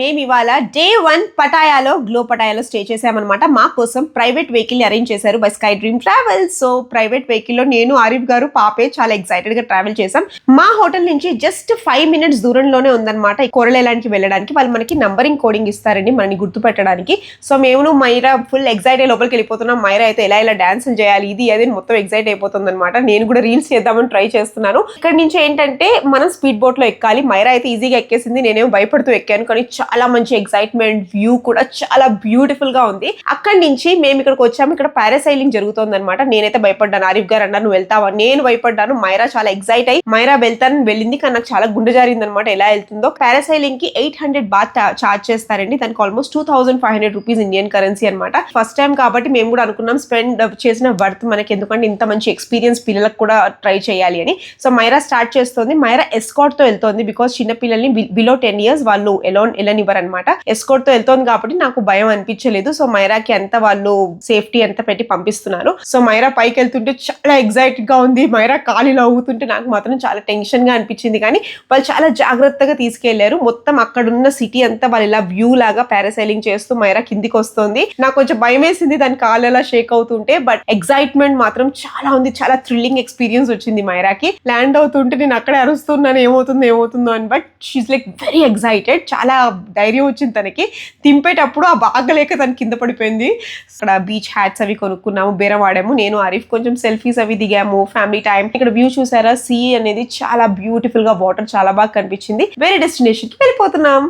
మేము ఇవాళ day 1 పటాయాలో glow పటాయాలో stay చేసామన్నమాట. మా కోసం ప్రైవేట్ వెహికల్ అరేంజ్ చేశారు by sky dream travel. So private vehicle లో నేను ఆరిఫ్ గారు పాపే చాలా ఎక్సైటెడ్ గా ట్రావెల్ చేసాం. మా హోటల్ నుంచి జస్ట్ 5 minutes దూరంలోనే ఉందన్నమాట కోరలేలానికి వెళ్ళడానికి. వాళ్ళు మనకి నంబరింగ్ కోడింగ్ ఇస్తారండి మనని గుర్తుపెట్టడానికి. సో మేము మైరా ఫుల్ ఎక్సైట్ అయ్యి లోపలికి వెళ్ళిపోతున్నాం. మైరా అయితే ఎలా డాన్సులు చేయాలి ఇది అది మొత్తం ఎక్సైట్ అయిపోతుంది అనమాట. నేను కూడా రీల్స్ చేద్దామని ట్రై చేస్తున్నాను. ఇక్కడ నుంచి ఏంటంటే మనం స్పీడ్ బోట్ లో ఎక్కాలి. మైరా అయితే ఈజీగా ఎక్కేసింది, నేనేమో భయపడుతూ ఎక్కాను. కానీ చాలా మంచి ఎక్సైట్మెంట్, వ్యూ కూడా చాలా బ్యూటిఫుల్ గా ఉంది. అక్కడి నుంచి మేము ఇక్కడికి వచ్చాము. ఇక్కడ పారాసైలింగ్ జరుగుతుంది అనమాట. నేనైతే భయపడ్డాను. ఆరిఫ్ గారు అన్నారు నువ్వు వెళ్తావా, నేను భయపడ్డాను. మైరా చాలా ఎక్సైట్ అయ్యి మైరా వెళ్తానని వెళ్ళింది, కానీ నాకు చాలా గుండె జారింది అనమాట ఎలా వెళ్తుందో. పారాసైలింగ్ కి 800 బాత్ చార్జ్ చేస్తారండి. దానికి ఆల్మోస్ట్ 2500 రూపీస్ ఇండియన్ కరెన్సీ అనమాట. ఫస్ట్ టైం కాబట్టి మేము కూడా అనుకున్నాం స్పెండ్ చేసిన వర్త్ మనకి, ఎందుకంటే ఇంత మంచి ఎక్స్పీరియన్స్ పిల్లలకు కూడా ట్రై చేయాలి అని. సో మైరా స్టార్ట్ చేస్తుంది. మైరా ఎస్కార్ట్ తో వెళ్తోంది, బికాస్ చిన్న పిల్లల్ని బిలో 10 years వాళ్ళు వెళ్ళనివ్వరు అనమాట. ఎస్కార్ట్ తో వెళ్తోంది కాబట్టి నాకు భయం అనిపించలేదు. సో మైరాకి అంతా వాళ్ళు సేఫ్టీ అంతా పెట్టి పంపిస్తున్నారు. సో మైరా పైకి వెళ్తుంటే చాలా ఎక్సైటెడ్ గా ఉంది. మైరా కాలిలో అవుతుంటే నాకు మాత్రం చాలా టెన్షన్ గా అనిపించింది. కానీ వాళ్ళు చాలా జాగ్రత్తగా తీసుకెళ్లారు. మొత్తం అక్కడ ఉన్న సిటీ అంతా వాళ్ళు ఇలా వ్యూ లాగా పారాసైలింగ్ చేస్తూ మైరా కిందికి వస్తుంది. నాకు కొంచెం భయం వేసింది దాని కాలు ఎలా షేక్ అవుతుంటే, బట్ ఎక్సైట్మెంట్ మాత్రం చాలా ఉంది. చాలా థ్రిల్లింగ్ ఎక్స్పీరియన్స్ వచ్చింది మైరాకి. ల్యాండ్ అవుతుంటే నేను అక్కడే అరుస్తున్నాను ఏమవుతుందో అని. But she like very excited. చాలా ధైర్యం వచ్చింది తనకి. దింపేటప్పుడు ఆ బాగలేక తను కింద పడిపోయింది. అక్కడ బీచ్ హ్యాట్స్ అవి కొనుక్కున్నాము, బేరం వాడాము. నేను ఆరిఫ్ కొంచెం సెల్ఫీస్ అవి దిగాము, ఫ్యామిలీ టైం. ఇక్కడ వ్యూ చూసారా, సీ అనేది చాలా బ్యూటిఫుల్ గా, వాటర్ చాలా బాగా కనిపించింది. వేరే డెస్టినేషన్ కి వెళ్ళిపోతున్నాం.